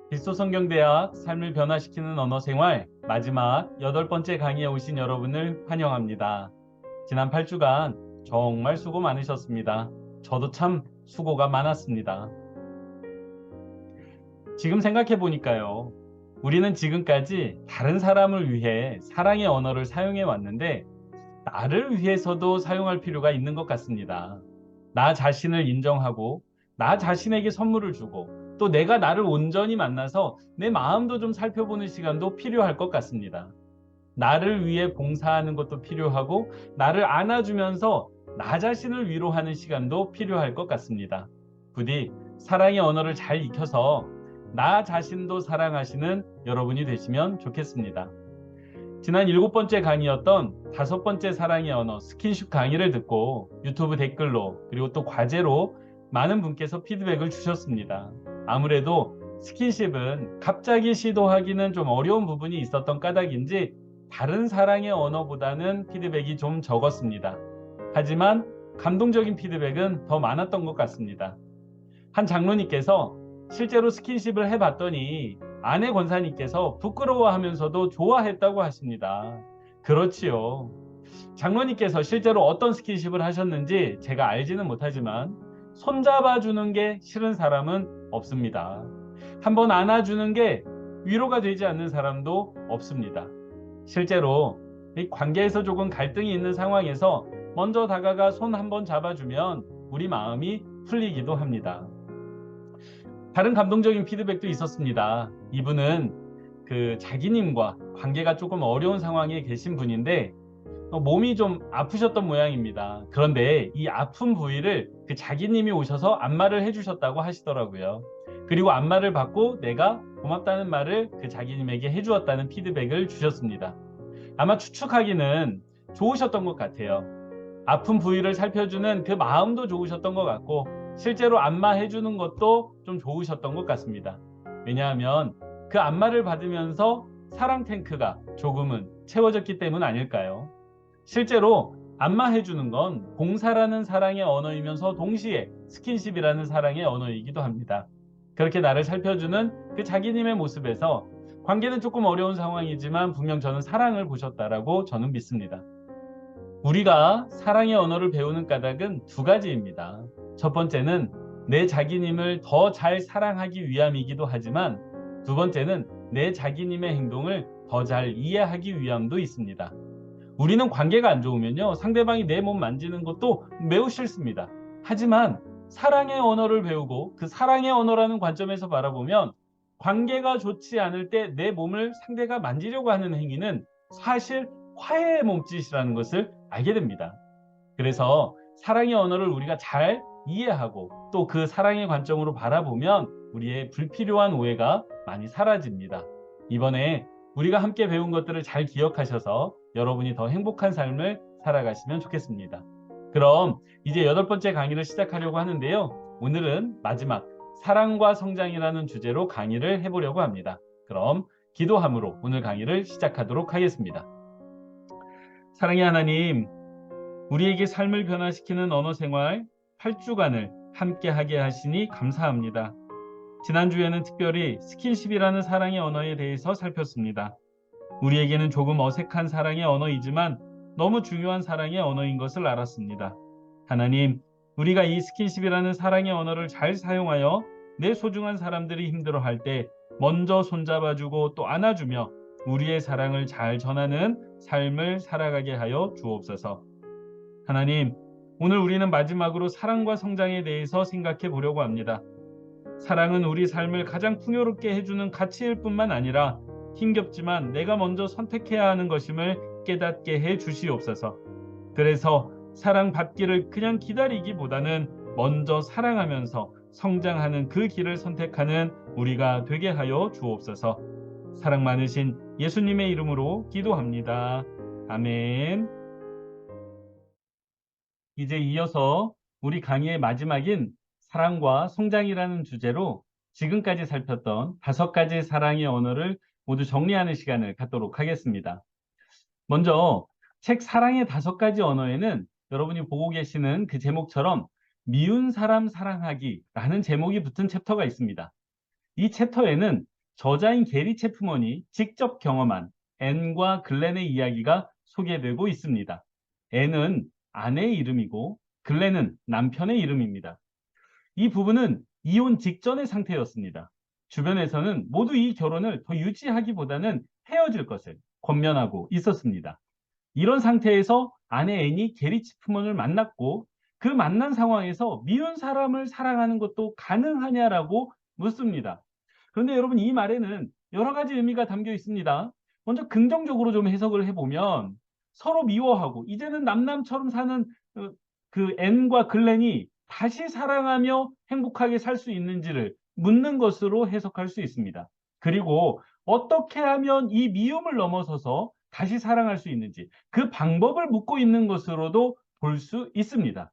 길소성경대학 삶을 변화시키는 언어생활 마지막 8번째 강의에 오신 여러분을 환영합니다. 지난 8주간 정말 수고 많으셨습니다. 저도 참 수고가 많았습니다. 지금 생각해 보니까요. 우리는 지금까지 다른 사람을 위해 사랑의 언어를 사용해 왔는데 나를 위해서도 사용할 필요가 있는 것 같습니다. 나 자신을 인정하고 나 자신에게 선물을 주고 또 내가 나를 온전히 만나서 내 마음도 좀 살펴보는 시간도 필요할 것 같습니다. 나를 위해 봉사하는 것도 필요하고 나를 안아주면서 나 자신을 위로하는 시간도 필요할 것 같습니다. 부디 사랑의 언어를 잘 익혀서 나 자신도 사랑하시는 여러분이 되시면 좋겠습니다. 지난 7번째 강의였던 5번째 사랑의 언어 스킨십 강의를 듣고 유튜브 댓글로 그리고 또 과제로 많은 분께서 피드백을 주셨습니다. 아무래도 스킨십은 갑자기 시도하기는 좀 어려운 부분이 있었던 까닭인지 다른 사랑의 언어보다는 피드백이 좀 적었습니다. 하지만 감동적인 피드백은 더 많았던 것 같습니다. 한 장로님께서 실제로 스킨십을 해봤더니 아내 권사님께서 부끄러워하면서도 좋아했다고 하십니다. 그렇지요. 장로님께서 실제로 어떤 스킨십을 하셨는지 제가 알지는 못하지만 손잡아주는 게 싫은 사람은 없습니다. 한번 안아주는 게 위로가 되지 않는 사람도 없습니다. 실제로 이 관계에서 조금 갈등이 있는 상황에서 먼저 다가가 손 한번 잡아주면 우리 마음이 풀리기도 합니다. 다른 감동적인 피드백도 있었습니다. 이분은 그 자기님과 관계가 조금 어려운 상황에 계신 분인데 몸이 좀 아프셨던 모양입니다. 그런데 이 아픈 부위를 그 자기님이 오셔서 안마를 해주셨다고 하시더라고요. 그리고 안마를 받고 내가 고맙다는 말을 그 자기님에게 해주었다는 피드백을 주셨습니다. 아마 추측하기는 좋으셨던 것 같아요. 아픈 부위를 살펴주는 그 마음도 좋으셨던 것 같고 실제로 안마해주는 것도 좀 좋으셨던 것 같습니다. 왜냐하면 그 안마를 받으면서 사랑 탱크가 조금은 채워졌기 때문 아닐까요? 실제로 안마해주는 건 봉사라는 사랑의 언어이면서 동시에 스킨십이라는 사랑의 언어이기도 합니다. 그렇게 나를 살펴주는 그 자기님의 모습에서 관계는 조금 어려운 상황이지만 분명 저는 사랑을 보셨다라고 저는 믿습니다. 우리가 사랑의 언어를 배우는 까닭은 두 가지입니다. 첫 번째는 내 자기님을 더 잘 사랑하기 위함이기도 하지만 두 번째는 내 자기님의 행동을 더 잘 이해하기 위함도 있습니다. 우리는 관계가 안 좋으면요, 상대방이 내 몸 만지는 것도 매우 싫습니다. 하지만 사랑의 언어를 배우고 그 사랑의 언어라는 관점에서 바라보면 관계가 좋지 않을 때 내 몸을 상대가 만지려고 하는 행위는 사실 화해의 몸짓이라는 것을 알게 됩니다. 그래서 사랑의 언어를 우리가 잘 이해하고 또 그 사랑의 관점으로 바라보면 우리의 불필요한 오해가 많이 사라집니다. 이번에 우리가 함께 배운 것들을 잘 기억하셔서 여러분이 더 행복한 삶을 살아가시면 좋겠습니다. 그럼 이제 8번째 강의를 시작하려고 하는데요. 오늘은 마지막 사랑과 성장이라는 주제로 강의를 해보려고 합니다. 그럼 기도함으로 오늘 강의를 시작하도록 하겠습니다. 사랑의 하나님, 우리에게 삶을 변화시키는 언어 생활 8주간을 함께 하게 하시니 감사합니다. 지난주에는 특별히 스킨십이라는 사랑의 언어에 대해서 살폈습니다. 우리에게는 조금 어색한 사랑의 언어이지만 너무 중요한 사랑의 언어인 것을 알았습니다. 하나님, 우리가 이 스킨십이라는 사랑의 언어를 잘 사용하여 내 소중한 사람들이 힘들어할 때 먼저 손잡아주고 또 안아주며 우리의 사랑을 잘 전하는 삶을 살아가게 하여 주옵소서. 하나님, 오늘 우리는 마지막으로 사랑과 성장에 대해서 생각해 보려고 합니다. 사랑은 우리 삶을 가장 풍요롭게 해주는 가치일 뿐만 아니라 힘겹지만 내가 먼저 선택해야 하는 것임을 깨닫게 해 주시옵소서. 그래서 사랑받기를 그냥 기다리기보다는 먼저 사랑하면서 성장하는 그 길을 선택하는 우리가 되게 하여 주옵소서. 사랑 많으신 예수님의 이름으로 기도합니다. 아멘. 이제 이어서 우리 강의의 마지막인 사랑과 성장이라는 주제로 지금까지 살폈던 5가지 사랑의 언어를 모두 정리하는 시간을 갖도록 하겠습니다. 먼저 책 사랑의 5가지 언어에는 여러분이 보고 계시는 그 제목처럼 미운 사람 사랑하기라는 제목이 붙은 챕터가 있습니다. 이 챕터에는 저자인 게리 체프먼이 직접 경험한 앤과 글렌의 이야기가 소개되고 있습니다. 앤은 아내의 이름이고 글렌은 남편의 이름입니다. 이 부부는 이혼 직전의 상태였습니다. 주변에서는 모두 이 결혼을 더 유지하기보다는 헤어질 것을 권면하고 있었습니다. 이런 상태에서 아내 앤이 게리 치프먼을 만났고 그 만난 상황에서 미운 사람을 사랑하는 것도 가능하냐라고 묻습니다. 그런데 여러분 이 말에는 여러 가지 의미가 담겨 있습니다. 먼저 긍정적으로 좀 해석을 해보면 서로 미워하고 이제는 남남처럼 사는 그 앤과 글렌이 다시 사랑하며 행복하게 살 수 있는지를 묻는 것으로 해석할 수 있습니다. 그리고 어떻게 하면 이 미움을 넘어서서 다시 사랑할 수 있는지 그 방법을 묻고 있는 것으로도 볼 수 있습니다.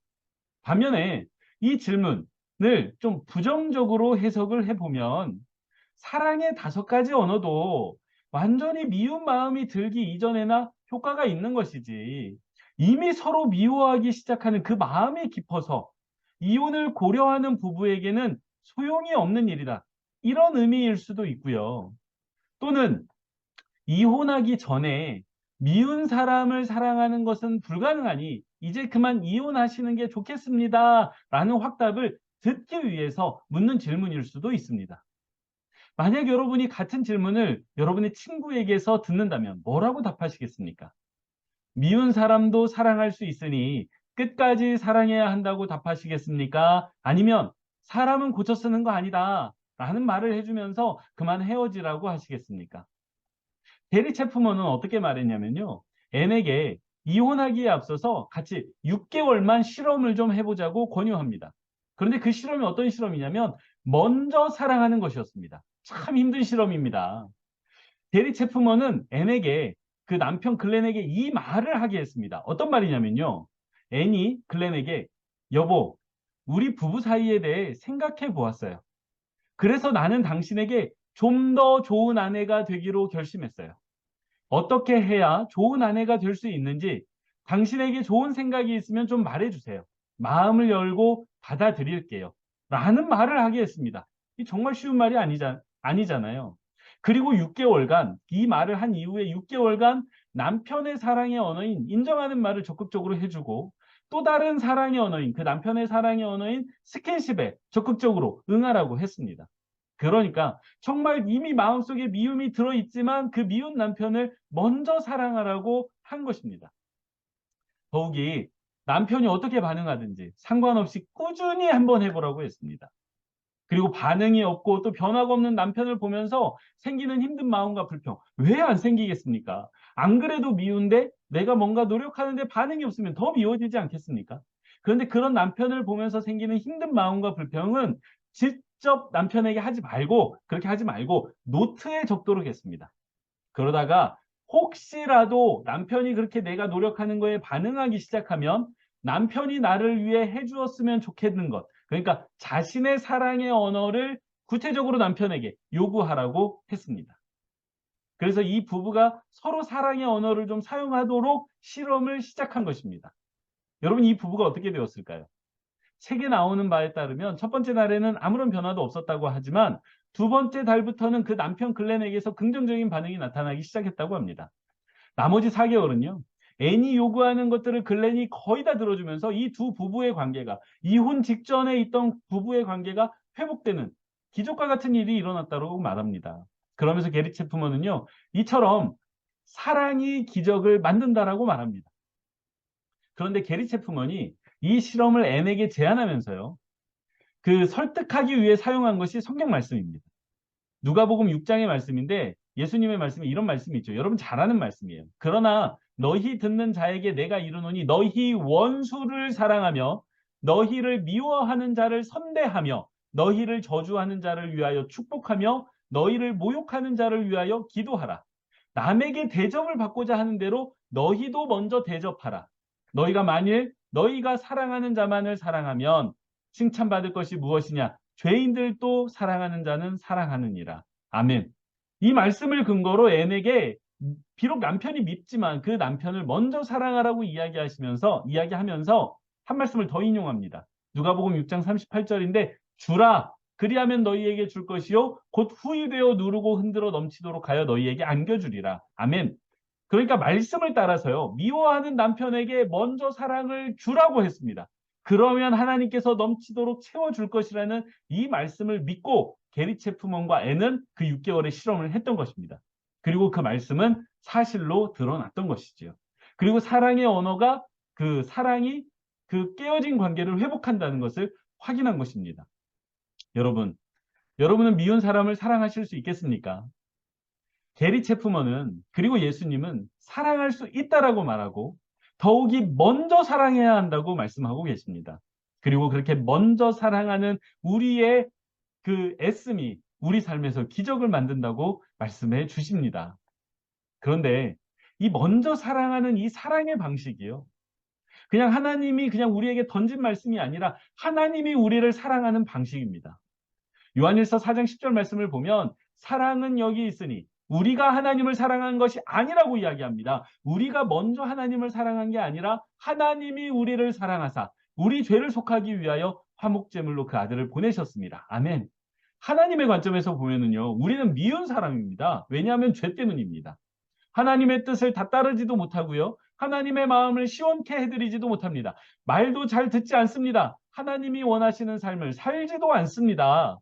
반면에 이 질문을 좀 부정적으로 해석을 해보면 사랑의 5가지 언어도 완전히 미운 마음이 들기 이전에나 효과가 있는 것이지 이미 서로 미워하기 시작하는 그 마음이 깊어서 이혼을 고려하는 부부에게는 소용이 없는 일이다. 이런 의미일 수도 있고요. 또는 이혼하기 전에 미운 사람을 사랑하는 것은 불가능하니 이제 그만 이혼하시는 게 좋겠습니다. 라는 확답을 듣기 위해서 묻는 질문일 수도 있습니다. 만약 여러분이 같은 질문을 여러분의 친구에게서 듣는다면 뭐라고 답하시겠습니까? 미운 사람도 사랑할 수 있으니 끝까지 사랑해야 한다고 답하시겠습니까? 아니면 사람은 고쳐 쓰는 거 아니다. 라는 말을 해주면서 그만 헤어지라고 하시겠습니까? 게리 체프먼은 어떻게 말했냐면요. 앤에게 이혼하기에 앞서서 같이 6개월만 실험을 좀 해보자고 권유합니다. 그런데 그 실험이 어떤 실험이냐면 먼저 사랑하는 것이었습니다. 참 힘든 실험입니다. 게리 체프먼은 앤에게 그 남편 글렌에게 이 말을 하게 했습니다. 어떤 말이냐면요. 앤이 글렌에게 여보, 우리 부부 사이에 대해 생각해 보았어요. 그래서 나는 당신에게 좀 더 좋은 아내가 되기로 결심했어요. 어떻게 해야 좋은 아내가 될 수 있는지 당신에게 좋은 생각이 있으면 좀 말해주세요. 마음을 열고 받아들일게요. 라는 말을 하게 했습니다. 이 정말 쉬운 말이 아니잖아요. 그리고 6개월간, 이 말을 한 이후에 6개월간 남편의 사랑의 언어인 인정하는 말을 적극적으로 해주고 또 다른 사랑의 언어인 그 남편의 사랑의 언어인 스킨십에 적극적으로 응하라고 했습니다. 그러니까 정말 이미 마음속에 미움이 들어있지만 그 미운 남편을 먼저 사랑하라고 한 것입니다. 더욱이 남편이 어떻게 반응하든지 상관없이 꾸준히 한번 해보라고 했습니다. 그리고 반응이 없고 또 변화가 없는 남편을 보면서 생기는 힘든 마음과 불평. 왜 안 생기겠습니까? 안 그래도 미운데 내가 뭔가 노력하는데 반응이 없으면 더 미워지지 않겠습니까? 그런데 그런 남편을 보면서 생기는 힘든 마음과 불평은 직접 남편에게 하지 말고 그렇게 하지 말고 노트에 적도록 했습니다. 그러다가 혹시라도 남편이 그렇게 내가 노력하는 거에 반응하기 시작하면 남편이 나를 위해 해주었으면 좋겠는 것. 그러니까 자신의 사랑의 언어를 구체적으로 남편에게 요구하라고 했습니다. 그래서 이 부부가 서로 사랑의 언어를 좀 사용하도록 실험을 시작한 것입니다. 여러분 이 부부가 어떻게 되었을까요? 책에 나오는 바에 따르면 첫 번째 날에는 아무런 변화도 없었다고 하지만 두 번째 달부터는 그 남편 글렌에게서 긍정적인 반응이 나타나기 시작했다고 합니다. 나머지 4개월은요. 앤이 요구하는 것들을 글렌이 거의 다 들어주면서 이 두 부부의 관계가 이혼 직전에 있던 부부의 관계가 회복되는 기적과 같은 일이 일어났다고 말합니다. 그러면서 게리 체프먼은요. 이처럼 사랑이 기적을 만든다라고 말합니다. 그런데 게리 체프먼이 이 실험을 앤에게 제안하면서요. 그 설득하기 위해 사용한 것이 성경 말씀입니다. 누가복음 6장의 말씀인데 예수님의 말씀에 이런 말씀이 있죠. 여러분 잘 아는 말씀이에요. 그러나 너희 듣는 자에게 내가 이르노니 너희 원수를 사랑하며 너희를 미워하는 자를 선대하며 너희를 저주하는 자를 위하여 축복하며 너희를 모욕하는 자를 위하여 기도하라. 남에게 대접을 받고자 하는 대로 너희도 먼저 대접하라. 너희가 만일 너희가 사랑하는 자만을 사랑하면 칭찬받을 것이 무엇이냐? 죄인들도 사랑하는 자는 사랑하느니라. 아멘. 이 말씀을 근거로 앤에게 비록 남편이 밉지만 그 남편을 먼저 사랑하라고 이야기하면서 한 말씀을 더 인용합니다. 누가복음 6장 38절인데 주라 그리하면 너희에게 줄 것이요 곧 후유되어 누르고 흔들어 넘치도록 하여 너희에게 안겨주리라. 아멘. 그러니까 말씀을 따라서요. 미워하는 남편에게 먼저 사랑을 주라고 했습니다. 그러면 하나님께서 넘치도록 채워줄 것이라는 이 말씀을 믿고 게리 체프먼과 애는 그 6개월의 실험을 했던 것입니다. 그리고 그 말씀은 사실로 드러났던 것이지요. 그리고 사랑의 언어가 그 사랑이 그 깨어진 관계를 회복한다는 것을 확인한 것입니다. 여러분은 미운 사람을 사랑하실 수 있겠습니까? 게리 체프먼은 그리고 예수님은 사랑할 수 있다라고 말하고 더욱이 먼저 사랑해야 한다고 말씀하고 계십니다. 그리고 그렇게 먼저 사랑하는 우리의 그 애씀이 우리 삶에서 기적을 만든다고 말씀해 주십니다. 그런데 이 먼저 사랑하는 이 사랑의 방식이요. 그냥 하나님이 그냥 우리에게 던진 말씀이 아니라 하나님이 우리를 사랑하는 방식입니다. 요한일서 4장 10절 말씀을 보면 사랑은 여기 있으니 우리가 하나님을 사랑한 것이 아니라고 이야기합니다. 우리가 먼저 하나님을 사랑한 게 아니라 하나님이 우리를 사랑하사 우리 죄를 속하기 위하여 화목제물로 그 아들을 보내셨습니다. 아멘. 하나님의 관점에서 보면은요, 우리는 미운 사람입니다. 왜냐하면 죄 때문입니다. 하나님의 뜻을 다 따르지도 못하고요. 하나님의 마음을 시원케 해드리지도 못합니다. 말도 잘 듣지 않습니다. 하나님이 원하시는 삶을 살지도 않습니다.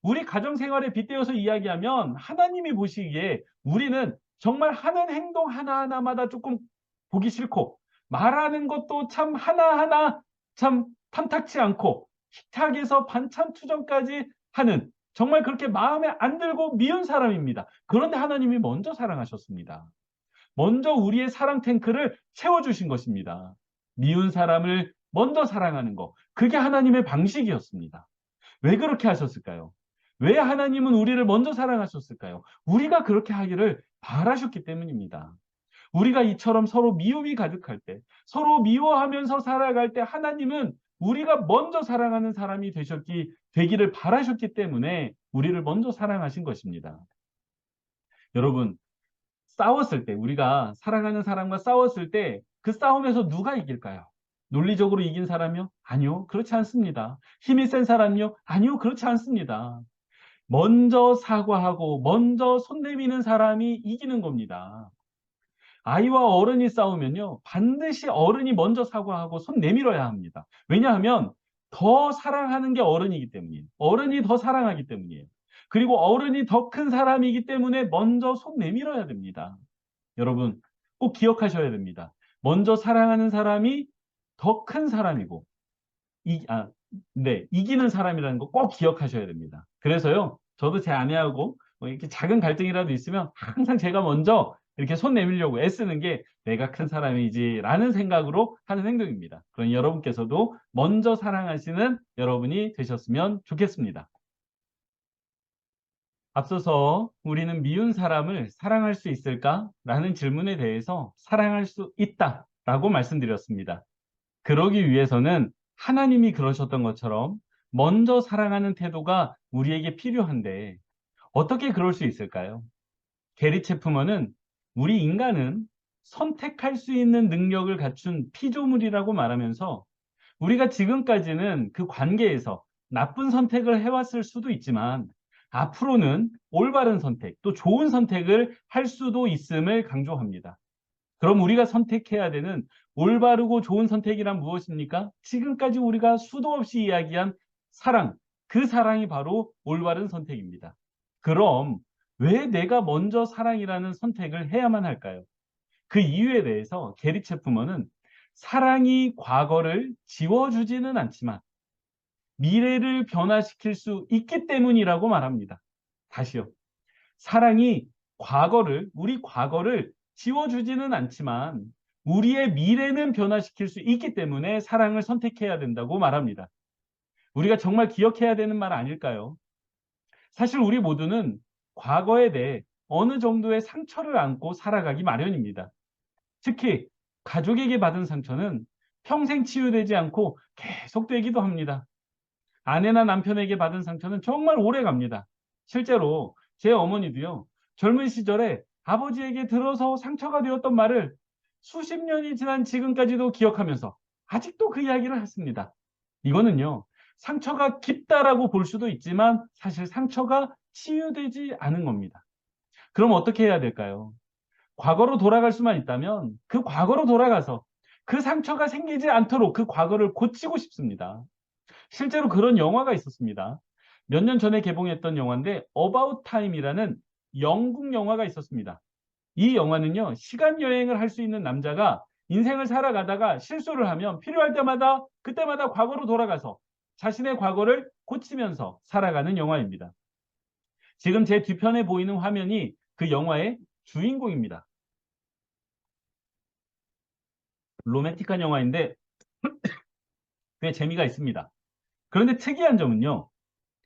우리 가정생활에 빗대어서 이야기하면 하나님이 보시기에 우리는 정말 하는 행동 하나하나마다 조금 보기 싫고 말하는 것도 참 하나하나 참 탐탁치 않고 식탁에서 반찬 투정까지 하는 정말 그렇게 마음에 안 들고 미운 사람입니다. 그런데 하나님이 먼저 사랑하셨습니다. 먼저 우리의 사랑 탱크를 채워주신 것입니다. 미운 사람을 먼저 사랑하는 것. 그게 하나님의 방식이었습니다. 왜 그렇게 하셨을까요? 왜 하나님은 우리를 먼저 사랑하셨을까요? 우리가 그렇게 하기를 바라셨기 때문입니다. 우리가 이처럼 서로 미움이 가득할 때, 서로 미워하면서 살아갈 때 하나님은 우리가 먼저 사랑하는 사람이 되기를 바라셨기 때문에 우리를 먼저 사랑하신 것입니다. 여러분, 싸웠을 때, 우리가 사랑하는 사람과 싸웠을 때 그 싸움에서 누가 이길까요? 논리적으로 이긴 사람이요? 아니요, 그렇지 않습니다. 힘이 센 사람이요? 아니요, 그렇지 않습니다. 먼저 사과하고 먼저 손 내미는 사람이 이기는 겁니다. 아이와 어른이 싸우면요, 반드시 어른이 먼저 사과하고 손 내밀어야 합니다. 왜냐하면 더 사랑하는 게 어른이기 때문이에요. 어른이 더 사랑하기 때문이에요. 그리고 어른이 더 큰 사람이기 때문에 먼저 손 내밀어야 됩니다. 여러분, 꼭 기억하셔야 됩니다. 먼저 사랑하는 사람이 더 큰 사람이고, 이기는 사람이라는 거 꼭 기억하셔야 됩니다. 그래서요, 저도 제 아내하고 뭐 이렇게 작은 갈등이라도 있으면 항상 제가 먼저 이렇게 손 내밀려고 애쓰는 게 내가 큰 사람이지라는 생각으로 하는 행동입니다. 그럼 여러분께서도 먼저 사랑하시는 여러분이 되셨으면 좋겠습니다. 앞서서 우리는 미운 사람을 사랑할 수 있을까? 라는 질문에 대해서 사랑할 수 있다 라고 말씀드렸습니다. 그러기 위해서는 하나님이 그러셨던 것처럼 먼저 사랑하는 태도가 우리에게 필요한데 어떻게 그럴 수 있을까요? 게리 체프먼은 우리 인간은 선택할 수 있는 능력을 갖춘 피조물이라고 말하면서 우리가 지금까지는 그 관계에서 나쁜 선택을 해왔을 수도 있지만 앞으로는 올바른 선택, 또 좋은 선택을 할 수도 있음을 강조합니다. 그럼 우리가 선택해야 되는 올바르고 좋은 선택이란 무엇입니까? 지금까지 우리가 수도 없이 이야기한 사랑, 그 사랑이 바로 올바른 선택입니다. 그럼 왜 내가 먼저 사랑이라는 선택을 해야만 할까요? 그 이유에 대해서 게리 체프먼은 사랑이 과거를 지워주지는 않지만 미래를 변화시킬 수 있기 때문이라고 말합니다. 다시요. 사랑이 우리 과거를 지워주지는 않지만 우리의 미래는 변화시킬 수 있기 때문에 사랑을 선택해야 된다고 말합니다. 우리가 정말 기억해야 되는 말 아닐까요? 사실 우리 모두는 과거에 대해 어느 정도의 상처를 안고 살아가기 마련입니다. 특히 가족에게 받은 상처는 평생 치유되지 않고 계속되기도 합니다. 아내나 남편에게 받은 상처는 정말 오래 갑니다. 실제로 제 어머니도요, 젊은 시절에 아버지에게 들어서 상처가 되었던 말을 수십 년이 지난 지금까지도 기억하면서 아직도 그 이야기를 했습니다. 이거는요, 상처가 깊다라고 볼 수도 있지만 사실 상처가 치유되지 않은 겁니다. 그럼 어떻게 해야 될까요? 과거로 돌아갈 수만 있다면 그 과거로 돌아가서 그 상처가 생기지 않도록 그 과거를 고치고 싶습니다. 실제로 그런 영화가 있었습니다. 몇 년 전에 개봉했던 영화인데 About Time이라는 영국 영화가 있었습니다. 이 영화는요, 시간 여행을 할 수 있는 남자가 인생을 살아가다가 실수를 하면 필요할 때마다 그때마다 과거로 돌아가서 자신의 과거를 고치면서 살아가는 영화입니다. 지금 제 뒤편에 보이는 화면이 그 영화의 주인공입니다. 로맨틱한 영화인데 꽤 재미가 있습니다. 그런데 특이한 점은요,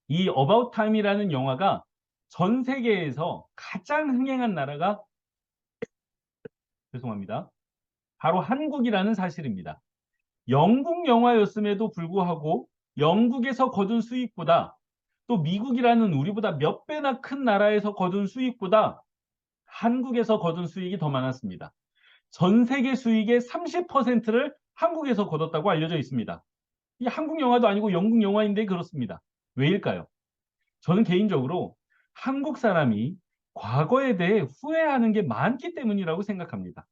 이 About Time이라는 영화가 전 세계에서 가장 흥행한 나라가 죄송합니다. 바로 한국이라는 사실입니다. 영국 영화였음에도 불구하고 영국에서 거둔 수익보다 또 미국이라는 우리보다 몇 배나 큰 나라에서 거둔 수익보다 한국에서 거둔 수익이 더 많았습니다. 전 세계 수익의 30%를 한국에서 거뒀다고 알려져 있습니다. 이 한국 영화도 아니고 영국 영화인데 그렇습니다. 왜일까요? 저는 개인적으로 한국 사람이 과거에 대해 후회하는 게 많기 때문이라고 생각합니다.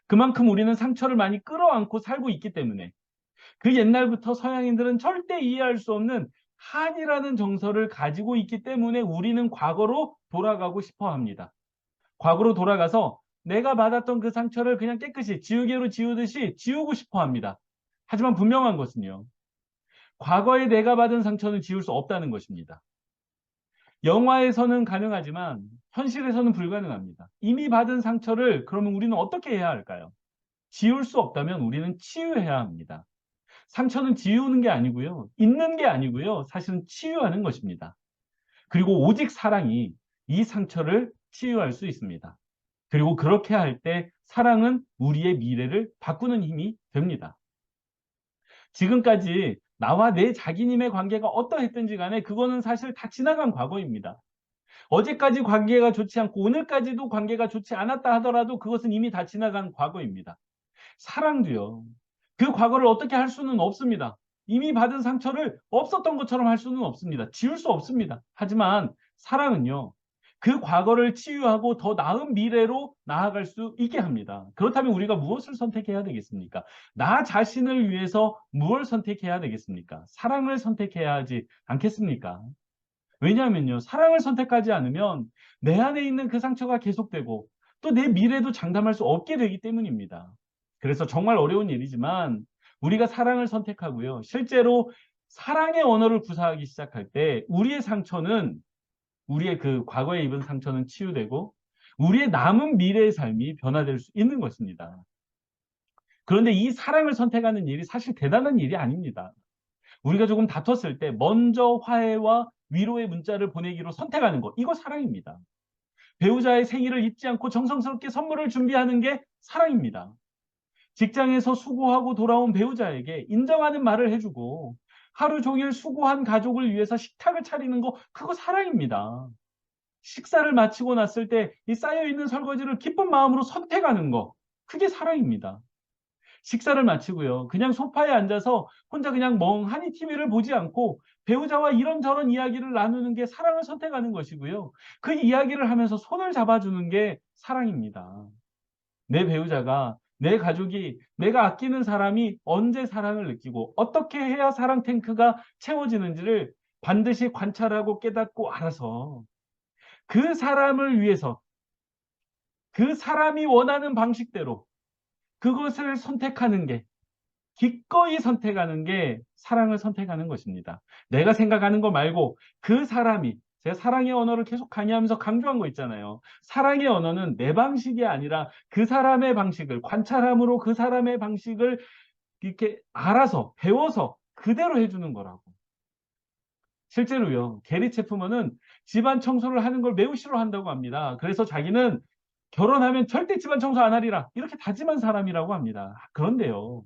그만큼 우리는 상처를 많이 끌어안고 살고 있기 때문에 그 옛날부터 서양인들은 절대 이해할 수 없는 한이라는 정서를 가지고 있기 때문에 우리는 과거로 돌아가고 싶어 합니다. 과거로 돌아가서 내가 받았던 그 상처를 그냥 깨끗이 지우개로 지우듯이 지우고 싶어 합니다. 하지만 분명한 것은요, 과거에 내가 받은 상처는 지울 수 없다는 것입니다. 영화에서는 가능하지만 현실에서는 불가능합니다. 이미 받은 상처를 그러면 우리는 어떻게 해야 할까요? 지울 수 없다면 우리는 치유해야 합니다. 상처는 지우는 게 아니고요. 있는 게 아니고요. 사실은 치유하는 것입니다. 그리고 오직 사랑이 이 상처를 치유할 수 있습니다. 그리고 그렇게 할 때 사랑은 우리의 미래를 바꾸는 힘이 됩니다. 지금까지 나와 내 자기님의 관계가 어떠했든지 간에 그거는 사실 다 지나간 과거입니다. 어제까지 관계가 좋지 않고 오늘까지도 관계가 좋지 않았다 하더라도 그것은 이미 다 지나간 과거입니다. 사랑도요. 그 과거를 어떻게 할 수는 없습니다. 이미 받은 상처를 없었던 것처럼 할 수는 없습니다. 지울 수 없습니다. 하지만 사랑은요. 그 과거를 치유하고 더 나은 미래로 나아갈 수 있게 합니다. 그렇다면 우리가 무엇을 선택해야 되겠습니까? 나 자신을 위해서 무엇을 선택해야 되겠습니까? 사랑을 선택해야 하지 않겠습니까? 왜냐하면요. 사랑을 선택하지 않으면 내 안에 있는 그 상처가 계속되고 또 내 미래도 장담할 수 없게 되기 때문입니다. 그래서 정말 어려운 일이지만 우리가 사랑을 선택하고요. 실제로 사랑의 언어를 구사하기 시작할 때 우리의 상처는 우리의 그 과거에 입은 상처는 치유되고 우리의 남은 미래의 삶이 변화될 수 있는 것입니다. 그런데 이 사랑을 선택하는 일이 사실 대단한 일이 아닙니다. 우리가 조금 다퉜을 때 먼저 화해와 위로의 문자를 보내기로 선택하는 것, 이거 사랑입니다. 배우자의 생일을 잊지 않고 정성스럽게 선물을 준비하는 게 사랑입니다. 직장에서 수고하고 돌아온 배우자에게 인정하는 말을 해주고 하루 종일 수고한 가족을 위해서 식탁을 차리는 거, 그거 사랑입니다. 식사를 마치고 났을 때 이 쌓여있는 설거지를 기쁜 마음으로 선택하는 거, 그게 사랑입니다. 식사를 마치고요. 그냥 소파에 앉아서 혼자 그냥 멍하니 TV를 보지 않고 배우자와 이런저런 이야기를 나누는 게 사랑을 선택하는 것이고요. 그 이야기를 하면서 손을 잡아주는 게 사랑입니다. 내 배우자가, 내 가족이, 내가 아끼는 사람이 언제 사랑을 느끼고 어떻게 해야 사랑 탱크가 채워지는지를 반드시 관찰하고 깨닫고 알아서 그 사람을 위해서 그 사람이 원하는 방식대로 그것을 선택하는 게 기꺼이 선택하는 게 사랑을 선택하는 것입니다. 내가 생각하는 거 말고 그 사람이 제가 사랑의 언어를 계속 강의하면서 강조한 거 있잖아요. 사랑의 언어는 내 방식이 아니라 그 사람의 방식을 관찰함으로 그 사람의 방식을 이렇게 알아서 배워서 그대로 해주는 거라고. 실제로요. 게리 체프먼은 집안 청소를 하는 걸 매우 싫어한다고 합니다. 그래서 자기는 결혼하면 절대 집안 청소 안 하리라 이렇게 다짐한 사람이라고 합니다. 그런데요.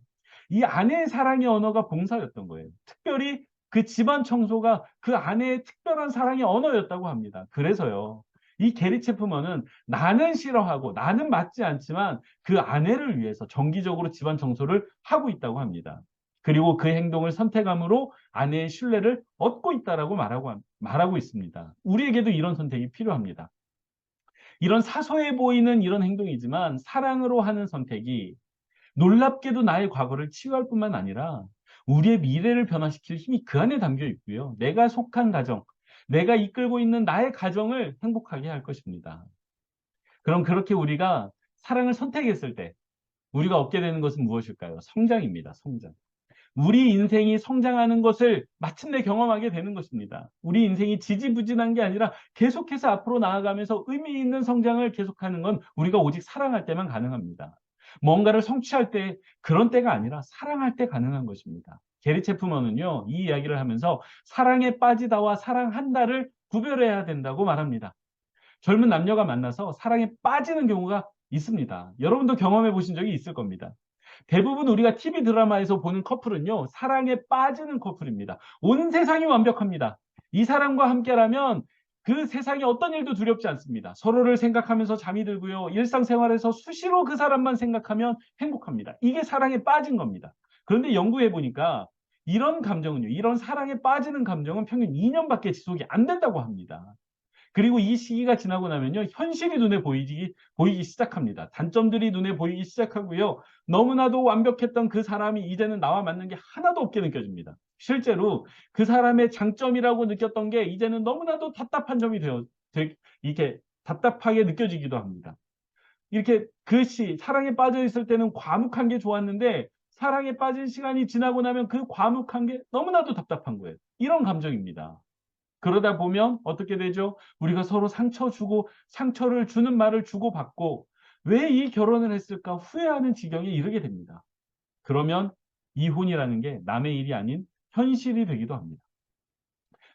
이 아내의 사랑의 언어가 봉사였던 거예요. 특별히 그 집안 청소가 그 아내의 특별한 사랑의 언어였다고 합니다. 그래서요. 이 게리 체프먼은 나는 싫어하고 나는 맞지 않지만 그 아내를 위해서 정기적으로 집안 청소를 하고 있다고 합니다. 그리고 그 행동을 선택함으로 아내의 신뢰를 얻고 있다라고 말하고 있습니다. 우리에게도 이런 선택이 필요합니다. 이런 사소해 보이는 이런 행동이지만 사랑으로 하는 선택이 놀랍게도 나의 과거를 치유할 뿐만 아니라 우리의 미래를 변화시킬 힘이 그 안에 담겨 있고요. 내가 속한 가정, 내가 이끌고 있는 나의 가정을 행복하게 할 것입니다. 그럼 그렇게 우리가 사랑을 선택했을 때 우리가 얻게 되는 것은 무엇일까요? 성장입니다. 성장. 우리 인생이 성장하는 것을 마침내 경험하게 되는 것입니다. 우리 인생이 지지부진한 게 아니라 계속해서 앞으로 나아가면서 의미 있는 성장을 계속하는 건 우리가 오직 사랑할 때만 가능합니다. 뭔가를 성취할 때 그런 때가 아니라 사랑할 때 가능한 것입니다. 게리 체프먼은요, 이 이야기를 하면서 사랑에 빠지다와 사랑한다를 구별해야 된다고 말합니다. 젊은 남녀가 만나서 사랑에 빠지는 경우가 있습니다. 여러분도 경험해 보신 적이 있을 겁니다. 대부분 우리가 TV 드라마에서 보는 커플은요, 사랑에 빠지는 커플입니다. 온 세상이 완벽합니다. 이 사람과 함께라면 그 세상에 어떤 일도 두렵지 않습니다. 서로를 생각하면서 잠이 들고요. 일상생활에서 수시로 그 사람만 생각하면 행복합니다. 이게 사랑에 빠진 겁니다. 그런데 연구해 보니까 이런 감정은요, 이런 사랑에 빠지는 감정은 평균 2년밖에 지속이 안 된다고 합니다. 그리고 이 시기가 지나고 나면요, 현실이 눈에 보이기 시작합니다. 단점들이 눈에 보이기 시작하고요. 너무나도 완벽했던 그 사람이 이제는 나와 맞는 게 하나도 없게 느껴집니다. 실제로 그 사람의 장점이라고 느꼈던 게 이제는 너무나도 답답한 점이 이렇게 답답하게 느껴지기도 합니다. 이렇게 사랑에 빠져 있을 때는 과묵한 게 좋았는데 사랑에 빠진 시간이 지나고 나면 그 과묵한 게 너무나도 답답한 거예요. 이런 감정입니다. 그러다 보면 어떻게 되죠? 우리가 서로 상처를 주는 말을 주고받고 왜 이 결혼을 했을까 후회하는 지경에 이르게 됩니다. 그러면 이혼이라는 게 남의 일이 아닌 현실이 되기도 합니다.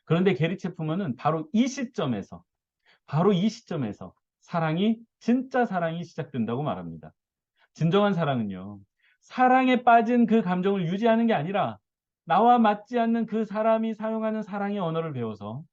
그런데 게리 체프먼은 바로 이 시점에서 진짜 사랑이 시작된다고 말합니다. 진정한 사랑은요, 사랑에 빠진 그 감정을 유지하는 게 아니라 나와 맞지 않는 그 사람이 사용하는 사랑의 언어를 배워서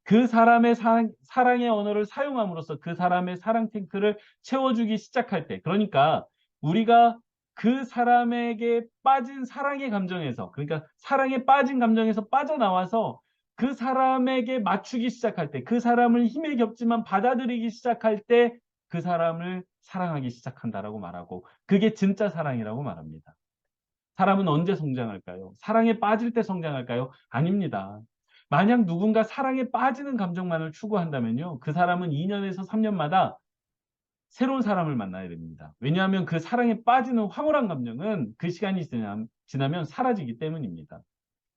그 사람의 사랑의 언어를 사용함으로써 그 사람의 사랑 탱크를 채워주기 시작할 때, 그러니까 우리가 그 사람에게 빠진 사랑의 감정에서, 그러니까 사랑에 빠진 감정에서 빠져나와서 그 사람에게 맞추기 시작할 때, 그 사람을 힘에 겹지만 받아들이기 시작할 때 그 사람을 사랑하기 시작한다라고 말하고, 그게 진짜 사랑이라고 말합니다. 사람은 언제 성장할까요? 사랑에 빠질 때 성장할까요? 아닙니다. 만약 누군가 사랑에 빠지는 감정만을 추구한다면요, 그 사람은 2년에서 3년마다 새로운 사람을 만나야 됩니다. 왜냐하면 그 사랑에 빠지는 황홀한 감정은 그 시간이 지나면 사라지기 때문입니다.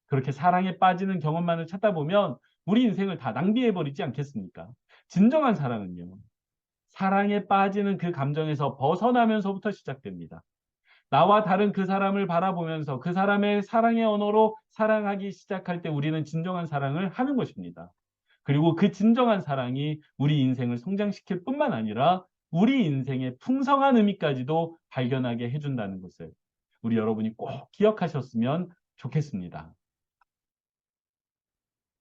그렇게 사랑에 빠지는 경험만을 찾다 보면 우리 인생을 다 낭비해버리지 않겠습니까? 진정한 사랑은요, 사랑에 빠지는 그 감정에서 벗어나면서부터 시작됩니다. 나와 다른 그 사람을 바라보면서 그 사람의 사랑의 언어로 사랑하기 시작할 때 우리는 진정한 사랑을 하는 것입니다. 그리고 그 진정한 사랑이 우리 인생을 성장시킬 뿐만 아니라 우리 인생의 풍성한 의미까지도 발견하게 해준다는 것을 우리 여러분이 꼭 기억하셨으면 좋겠습니다.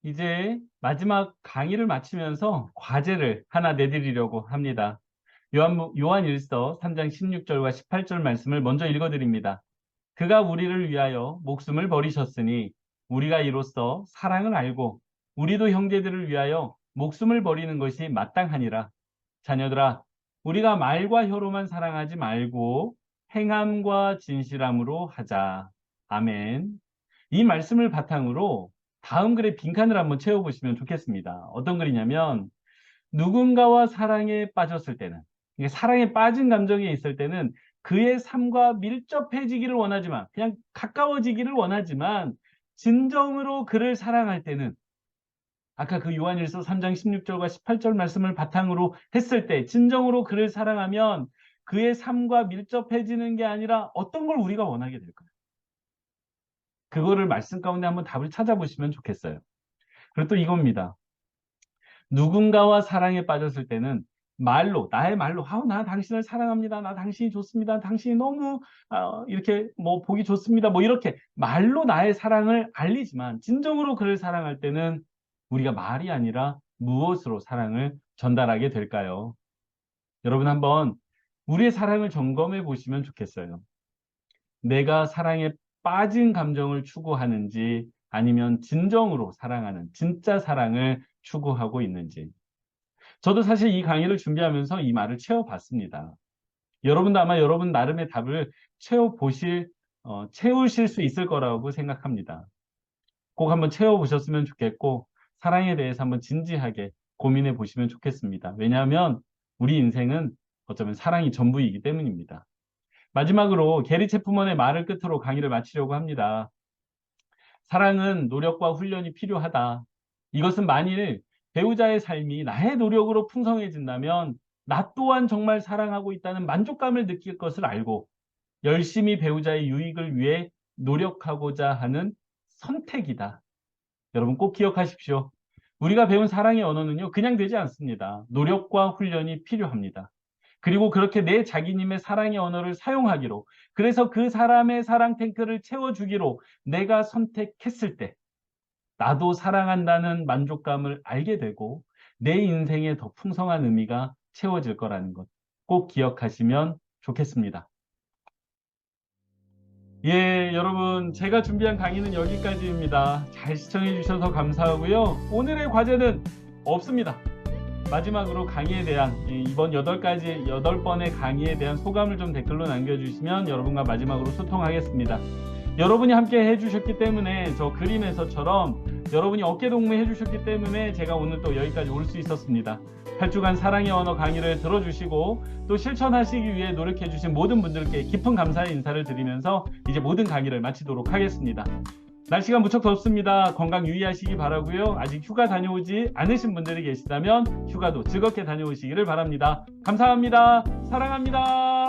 이제 마지막 강의를 마치면서 과제를 하나 내드리려고 합니다. 요한일서 3장 16절과 18절 말씀을 먼저 읽어드립니다. 그가 우리를 위하여 목숨을 버리셨으니 우리가 이로써 사랑을 알고 우리도 형제들을 위하여 목숨을 버리는 것이 마땅하니라. 자녀들아, 우리가 말과 혀로만 사랑하지 말고 행함과 진실함으로 하자. 아멘. 이 말씀을 바탕으로 다음 글의 빈칸을 한번 채워보시면 좋겠습니다. 어떤 글이냐면, 누군가와 사랑에 빠졌을 때는, 이게 사랑에 빠진 감정에 있을 때는 그의 삶과 밀접해지기를 원하지만, 그냥 가까워지기를 원하지만, 진정으로 그를 사랑할 때는, 아까 그 요한일서 3장 16절과 18절 말씀을 바탕으로 했을 때, 진정으로 그를 사랑하면 그의 삶과 밀접해지는 게 아니라 어떤 걸 우리가 원하게 될까요? 그거를 말씀 가운데 한번 답을 찾아보시면 좋겠어요. 그리고 또 이겁니다. 누군가와 사랑에 빠졌을 때는 나의 말로, 나 당신을 사랑합니다. 나 당신이 좋습니다. 당신이 너무, 이렇게, 보기 좋습니다. 이렇게 말로 나의 사랑을 알리지만, 진정으로 그를 사랑할 때는 우리가 말이 아니라 무엇으로 사랑을 전달하게 될까요? 여러분 한번 우리의 사랑을 점검해 보시면 좋겠어요. 내가 사랑에 빠진 감정을 추구하는지 아니면 진정으로 사랑하는 진짜 사랑을 추구하고 있는지. 저도 사실 이 강의를 준비하면서 이 말을 채워봤습니다. 여러분도 아마 여러분 나름의 답을 채우실 수 있을 거라고 생각합니다. 꼭 한번 채워보셨으면 좋겠고 사랑에 대해서 한번 진지하게 고민해 보시면 좋겠습니다. 왜냐하면 우리 인생은 어쩌면 사랑이 전부이기 때문입니다. 마지막으로 게리 체프먼의 말을 끝으로 강의를 마치려고 합니다. 사랑은 노력과 훈련이 필요하다. 이것은 만일 배우자의 삶이 나의 노력으로 풍성해진다면 나 또한 정말 사랑하고 있다는 만족감을 느낄 것을 알고 열심히 배우자의 유익을 위해 노력하고자 하는 선택이다. 여러분 꼭 기억하십시오. 우리가 배운 사랑의 언어는요, 그냥 되지 않습니다. 노력과 훈련이 필요합니다. 그리고 그렇게 내 자기님의 사랑의 언어를 사용하기로, 그래서 그 사람의 사랑 탱크를 채워주기로 내가 선택했을 때 나도 사랑한다는 만족감을 알게 되고 내 인생에 더 풍성한 의미가 채워질 거라는 것 꼭 기억하시면 좋겠습니다. 예, 여러분 제가 준비한 강의는 여기까지입니다. 잘 시청해 주셔서 감사하고요. 오늘의 과제는 없습니다. 마지막으로 강의에 대한 이번 8번의 강의에 대한 소감을 좀 댓글로 남겨주시면 여러분과 마지막으로 소통하겠습니다. 여러분이 함께 해주셨기 때문에 저 그림에서처럼 여러분이 어깨동무 해주셨기 때문에 제가 오늘 또 여기까지 올 수 있었습니다. 8주간 사랑의 언어 강의를 들어주시고 또 실천하시기 위해 노력해주신 모든 분들께 깊은 감사의 인사를 드리면서 이제 모든 강의를 마치도록 하겠습니다. 날씨가 무척 덥습니다. 건강 유의하시기 바라고요. 아직 휴가 다녀오지 않으신 분들이 계시다면 휴가도 즐겁게 다녀오시기를 바랍니다. 감사합니다. 사랑합니다.